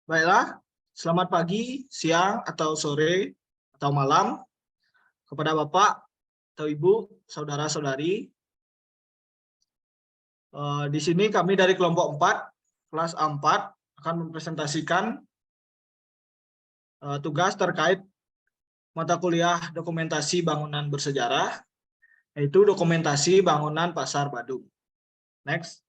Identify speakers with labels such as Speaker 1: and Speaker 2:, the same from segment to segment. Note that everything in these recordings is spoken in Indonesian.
Speaker 1: Baiklah, selamat pagi, siang, atau sore, atau malam kepada Bapak atau Ibu, saudara-saudari. Di sini kami dari kelompok 4, kelas A4, akan mempresentasikan tugas terkait mata kuliah dokumentasi bangunan bersejarah, yaitu dokumentasi bangunan Pasar Badung. Next.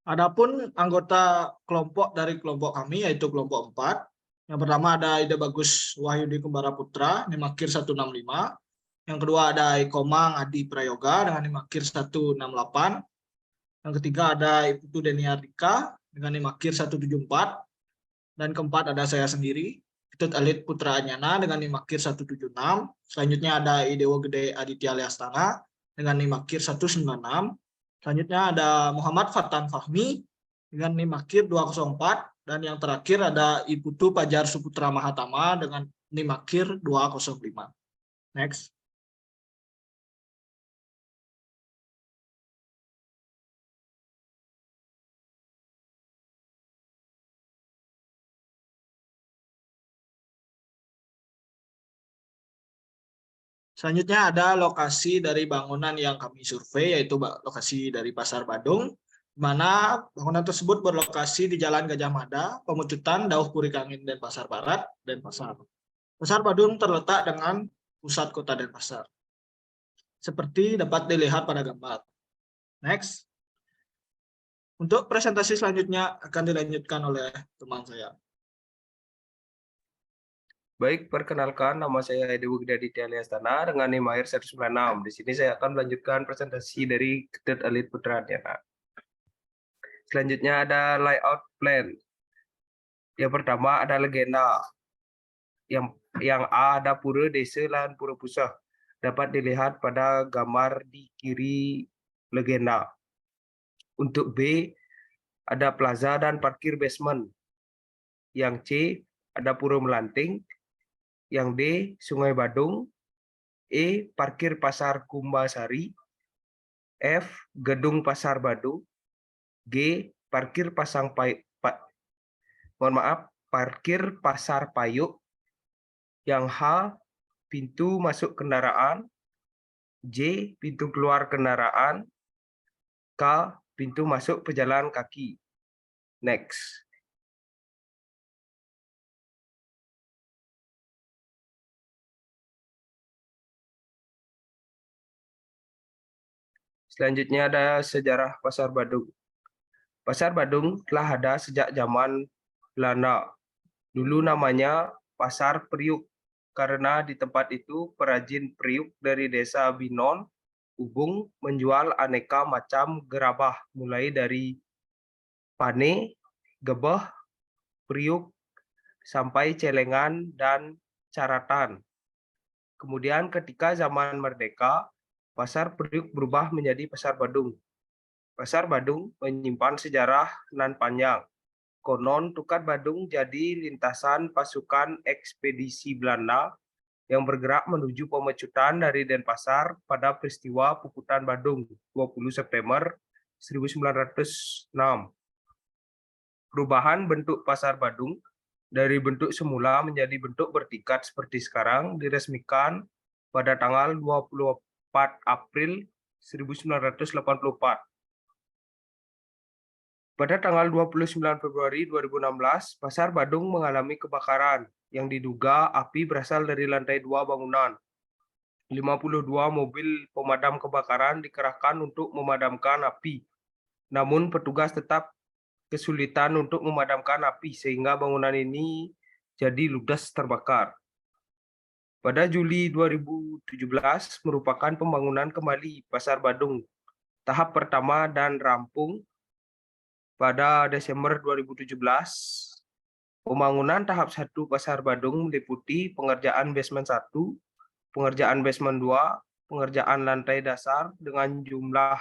Speaker 1: Adapun anggota kelompok dari kelompok kami, yaitu kelompok 4, yang pertama ada Ida Bagus Wahyudi Kembara Putra, Nimakir 165. Yang kedua ada Ikomang Adi Prayoga dengan Nimakir 168. Yang ketiga ada Iputu Deniardika dengan Nimakir 174. Dan keempat ada saya sendiri, Ketut Alit Putra Anyana dengan Nimakir 176. Selanjutnya ada Idewo Gede Aditya Leastana dengan Nimakir 196. Selanjutnya ada Muhammad Fatan Fahmi dengan Nimakir 204. Dan yang terakhir ada Iputu Pajar Suputra Mahatama dengan Nimakir 205. Next. Selanjutnya ada lokasi dari bangunan yang kami survei, yaitu lokasi dari Pasar Badung, di mana bangunan tersebut berlokasi di Jalan Gajah Mada, Pemecutan, Dauh Puri Kangin, Denpasar Barat, Denpasar. Pasar Badung terletak dengan pusat kota Denpasar, seperti dapat dilihat pada gambar. Next. Untuk presentasi selanjutnya akan dilanjutkan oleh teman saya.
Speaker 2: Baik, perkenalkan nama saya Idewo Gede Aditya Leastana dengan Nimakir 196. Di sini saya akan melanjutkan presentasi dari Ketut Alit Putra Anyana. Selanjutnya ada layout plan. Yang pertama ada legenda. Yang A ada pura desa dan pura pusah. Dapat dilihat pada gambar di kiri legenda. Untuk B ada plaza dan parkir basement. Yang C ada pura melanting. Yang D Sungai Badung. E parkir Pasar Kumbasari. F gedung Pasar Badung. G parkir parkir Pasar Payuk. Yang H pintu masuk kendaraan. J pintu keluar kendaraan. K pintu masuk pejalan kaki. Next. Selanjutnya ada sejarah Pasar Badung. Pasar Badung telah ada sejak zaman Belanda. Dulu namanya Pasar Priuk, karena di tempat itu perajin periuk dari desa Binon, Ubung menjual aneka macam gerabah, mulai dari pane, gebeh, periuk, sampai celengan dan caratan. Kemudian ketika zaman merdeka, Pasar Priuk berubah menjadi Pasar Badung. Pasar Badung menyimpan sejarah nan panjang. Konon Tukat Badung jadi lintasan pasukan ekspedisi Belanda yang bergerak menuju Pemecutan dari Denpasar pada peristiwa Puputan Badung 20 September 1906. Perubahan bentuk Pasar Badung dari bentuk semula menjadi bentuk bertingkat seperti sekarang diresmikan pada tanggal 24 April 1984. Pada tanggal 29 Februari 2016, Pasar Badung mengalami kebakaran yang diduga api berasal dari lantai 2 bangunan. 52 mobil pemadam kebakaran dikerahkan untuk memadamkan api. Namun petugas tetap kesulitan untuk memadamkan api sehingga bangunan ini jadi ludes terbakar. Pada Juli 2017 merupakan pembangunan kembali Pasar Badung tahap pertama dan rampung pada Desember 2017. Pembangunan tahap 1 Pasar Badung meliputi pengerjaan basement 1, pengerjaan basement 2, pengerjaan lantai dasar dengan jumlah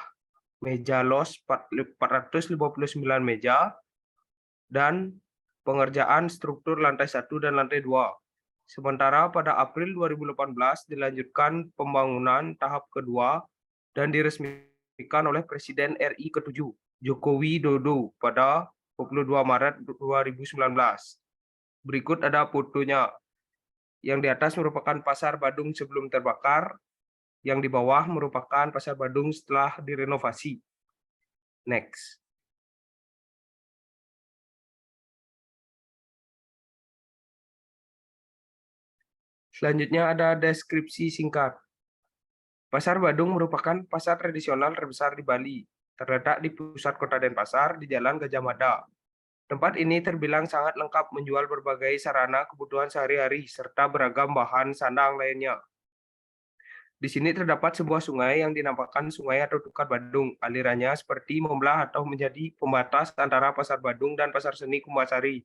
Speaker 2: meja los 459 meja, dan pengerjaan struktur lantai 1 dan lantai 2. Sementara pada April 2018 dilanjutkan pembangunan tahap kedua dan diresmikan oleh Presiden RI ke-7, Joko Widodo pada 22 Maret 2019. Berikut ada fotonya. Yang di atas merupakan Pasar Badung sebelum terbakar, yang di bawah merupakan Pasar Badung setelah direnovasi. Next. Selanjutnya ada deskripsi singkat. Pasar Badung merupakan pasar tradisional terbesar di Bali, terletak di pusat kota Denpasar di Jalan Gajah Mada. Tempat ini terbilang sangat lengkap menjual berbagai sarana kebutuhan sehari-hari serta beragam bahan sandang lainnya. Di sini terdapat sebuah sungai yang dinamakan Sungai atau Tukar Badung. Alirannya seperti membelah atau menjadi pembatas antara Pasar Badung dan Pasar Seni Kumbasari.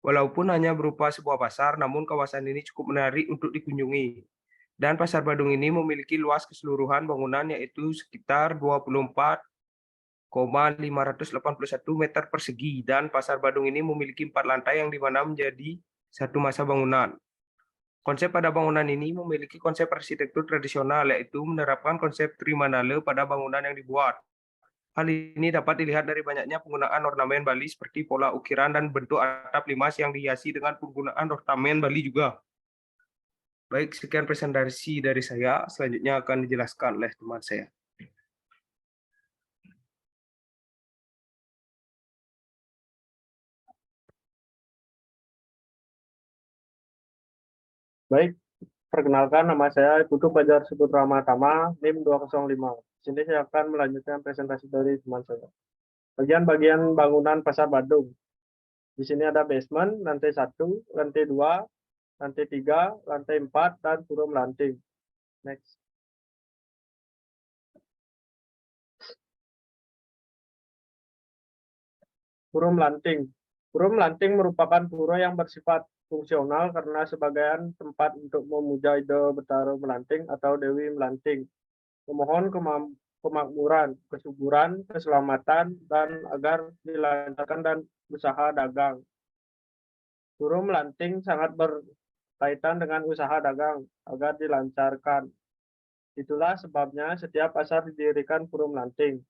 Speaker 2: Walaupun hanya berupa sebuah pasar, namun kawasan ini cukup menarik untuk dikunjungi. Dan Pasar Badung ini memiliki luas keseluruhan bangunan yaitu sekitar 24,581 meter persegi. Dan Pasar Badung ini memiliki 4 lantai yang dimana menjadi satu masa bangunan. Konsep pada bangunan ini memiliki konsep arsitektur tradisional, yaitu menerapkan konsep Trimanale pada bangunan yang dibuat. Hal ini dapat dilihat dari banyaknya penggunaan ornamen Bali seperti pola ukiran dan bentuk atap limas yang dihiasi dengan penggunaan ornamen Bali juga. Baik, sekian presentasi dari saya. Selanjutnya akan dijelaskan oleh teman saya.
Speaker 3: Baik, perkenalkan nama saya Putu Fajar Saputra Tama, NIM 205. Di sini saya akan melanjutkan presentasi dari teman saya. Bagian-bagian bangunan Pasar Badung. Di sini ada basement, lantai 1, lantai 2, lantai 3, lantai 4, dan forum lanting. Next. Forum lanting. Forum lanting merupakan pura yang bersifat fungsional karena sebagian tempat untuk memuja ide Betara Melanting atau Dewi Melanting. Memohon kemakmuran, kesuburan, keselamatan, dan agar dilancarkan dan usaha dagang. Pura Melanting sangat berkaitan dengan usaha dagang agar dilancarkan. Itulah sebabnya setiap pasar didirikan Pura Melanting.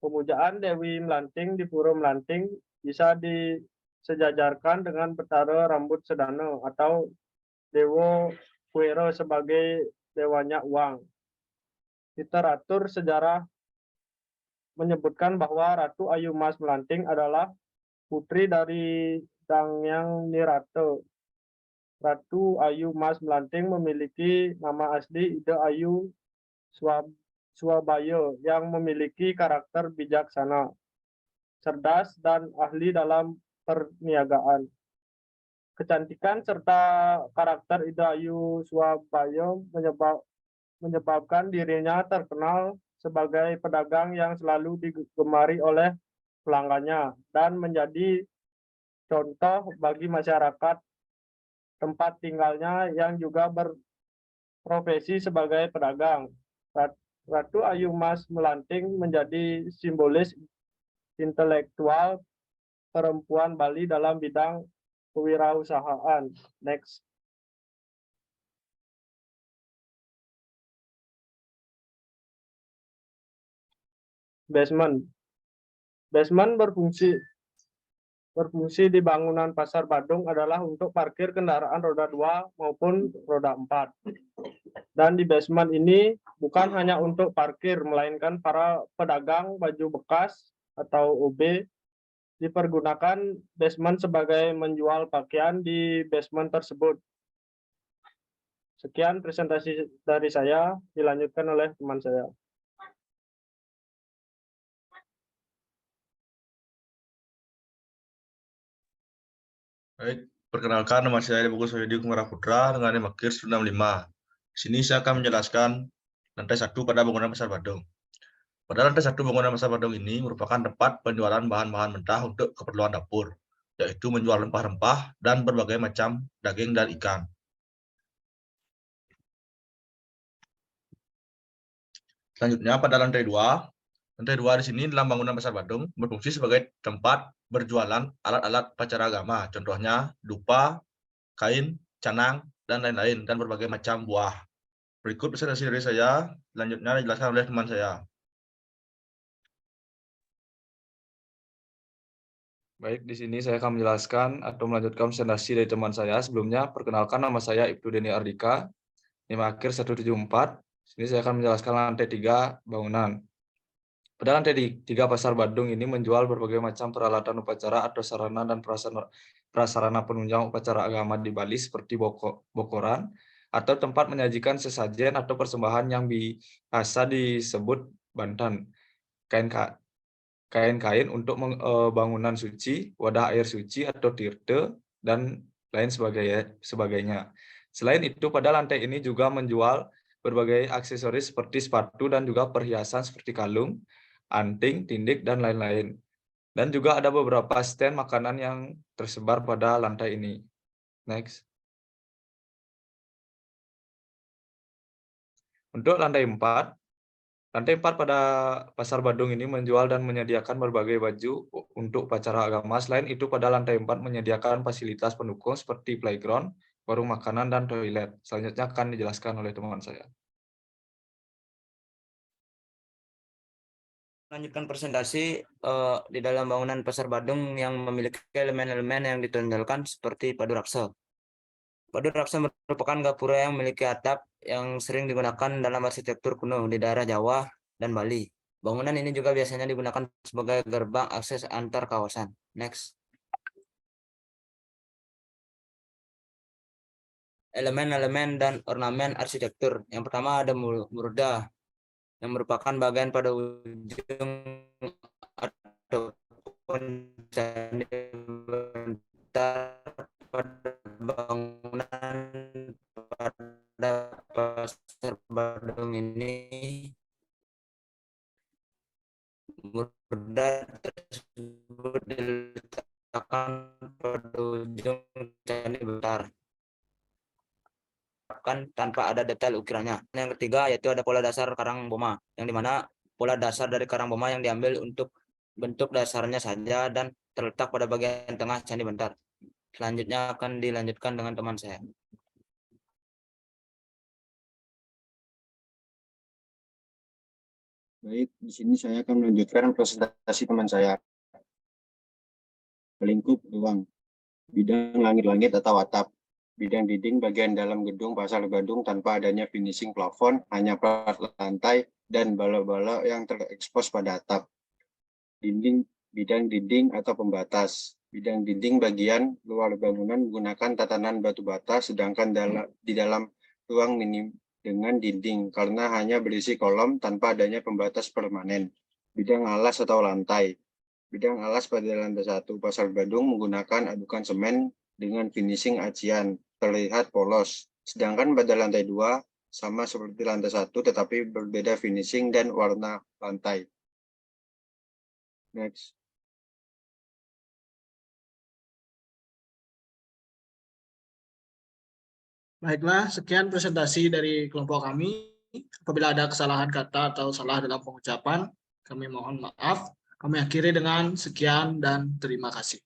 Speaker 3: Pemujaan Dewi Melanting di Pura Melanting bisa disejajarkan dengan Betara Rambut Sedana atau Dewa Kuero sebagai dewanya uang. Literatur sejarah menyebutkan bahwa Ratu Ayu Mas Melanting adalah putri dari Dangyang Nirata. Ratu Ayu Mas Melanting memiliki nama asli Ida Ayu Swabaya yang memiliki karakter bijaksana, cerdas, dan ahli dalam perniagaan. Kecantikan serta karakter Ida Ayu Swabaya menyebabkan dirinya terkenal sebagai pedagang yang selalu digemari oleh pelanggannya dan menjadi contoh bagi masyarakat tempat tinggalnya yang juga berprofesi sebagai pedagang. Ratu Ayu Mas Melanting menjadi simbolis intelektual perempuan Bali dalam bidang kewirausahaan. Next. Basement. Basement berfungsi di bangunan Pasar Badung adalah untuk parkir kendaraan roda 2 maupun roda 4. Dan di basement ini bukan hanya untuk parkir, melainkan para pedagang baju bekas atau OB dipergunakan basement sebagai menjual pakaian di basement tersebut. Sekian presentasi dari saya, dilanjutkan oleh teman saya.
Speaker 4: Baik, perkenalkan nama saya Bagus Wahyudi Kumara Putra dengan NIM Makir 165. Di sini saya akan menjelaskan lantai 1 pada bangunan Pasar Badung. Pada lantai 1 bangunan Pasar Badung ini merupakan tempat penjualan bahan-bahan mentah untuk keperluan dapur, yaitu menjual rempah-rempah dan berbagai macam daging dan ikan. Selanjutnya pada lantai 2 di sini dalam bangunan Pasar Badung berfungsi sebagai tempat berjualan alat-alat upacara agama, contohnya dupa, kain, canang, dan lain-lain, dan berbagai macam buah. Berikut presentasi dari saya, selanjutnya dijelaskan oleh teman saya.
Speaker 5: Baik, di sini saya akan menjelaskan atau melanjutkan presentasi dari teman saya. Sebelumnya, perkenalkan nama saya Ibtu Deni Ardika, NIM akhir 174. Sini saya akan menjelaskan lantai 3 bangunan. Pada lantai 3 Pasar Badung ini menjual berbagai macam peralatan upacara atau sarana dan prasarana penunjang upacara agama di Bali seperti bokoran atau tempat menyajikan sesajen atau persembahan yang biasa disebut bantan, kain-kain untuk bangunan suci, wadah air suci atau tirte, dan lain sebagainya. Selain itu, pada lantai ini juga menjual berbagai aksesoris seperti sepatu dan juga perhiasan seperti kalung, anting, tindik, dan lain-lain. Dan juga ada beberapa stand makanan yang tersebar pada lantai ini. Next. Untuk lantai 4, pada Pasar Badung ini menjual dan menyediakan berbagai baju untuk upacara agama. Selain itu, pada lantai 4 menyediakan fasilitas pendukung seperti playground, warung makanan, dan toilet. Selanjutnya akan dijelaskan oleh teman saya.
Speaker 6: Lanjutkan presentasi di dalam bangunan Pasar Badung yang memiliki elemen-elemen yang ditonjolkan seperti Padu Raksa. Padu Raksa merupakan gapura yang memiliki atap yang sering digunakan dalam arsitektur kuno di daerah Jawa dan Bali. Bangunan ini juga biasanya digunakan sebagai gerbang akses antar kawasan. Next. Elemen-elemen dan ornamen arsitektur. Yang pertama ada murda, yang merupakan bagian pada ujung ataupun candi bentar pada bangunan pada Pasar Badung ini. Murda tersebut diletakkan pada ujung candi bentar tanpa ada detail ukirannya. Yang ketiga yaitu ada pola dasar karang boma, yang dimana pola dasar dari karang boma yang diambil untuk bentuk dasarnya saja dan terletak pada bagian tengah candi bentar. Selanjutnya akan dilanjutkan dengan teman saya.
Speaker 7: Baik, di sini saya akan melanjutkan presentasi teman saya. Pelingkup ruang, bidang langit-langit atau atap, bidang dinding bagian dalam gedung Pasar Badung tanpa adanya finishing plafon, hanya plat lantai dan balok-balok yang terekspos pada atap. Bidang dinding atau pembatas, bidang dinding bagian luar bangunan menggunakan tatanan batu bata, sedangkan di dalam ruang minim dengan dinding karena hanya berisi kolom tanpa adanya pembatas permanen. Bidang alas atau lantai. Bidang alas pada lantai 1 Pasar Badung menggunakan adukan semen dengan finishing acian, terlihat polos. Sedangkan pada lantai 2 sama seperti lantai 1 tetapi berbeda finishing dan warna lantai. Next.
Speaker 1: Baiklah, sekian presentasi dari kelompok kami. Apabila ada kesalahan kata atau salah dalam pengucapan, kami mohon maaf. Kami akhiri dengan sekian dan terima kasih.